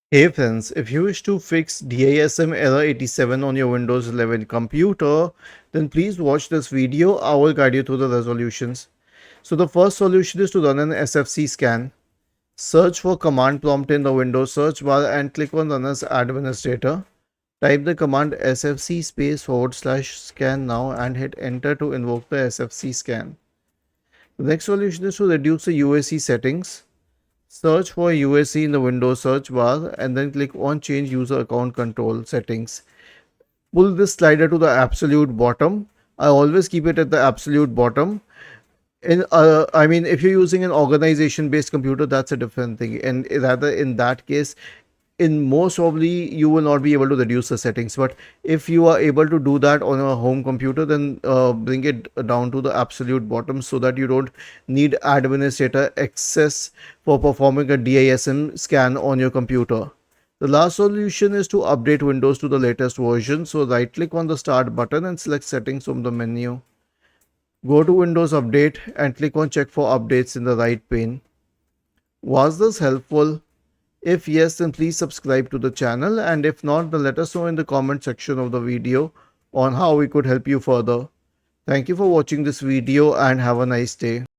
Hey friends, if you wish to fix DISM error 87 on your Windows 11 computer, then please watch this video. I will guide you through the resolutions. So the first solution is to run an SFC scan. Search for command prompt in the Windows search bar and click on Run as Administrator. Type the command sfc /scan now and hit enter to invoke the SFC scan. The next solution is to reduce the UAC settings. Search for UAC in the Windows search bar and then click on Change User Account Control Settings. Pull this slider to the absolute bottom. I always keep it at the absolute bottom. If you're using an organization-based computer, that's a different thing. And rather, in that case, in most probably you will not be able to reduce the settings, but if you are able to do that on a home computer, then bring it down to the absolute bottom so that you don't need administrator access for performing a DISM scan on your computer. The last solution is to update Windows to the latest version. So right click on the start button and select settings from the menu. Go to Windows Update and click on check for updates in the right pane. Was this helpful? If yes, then please subscribe to the channel, and if not, then let us know in the comment section of the video on how we could help you further. Thank you for watching this video and have a nice day.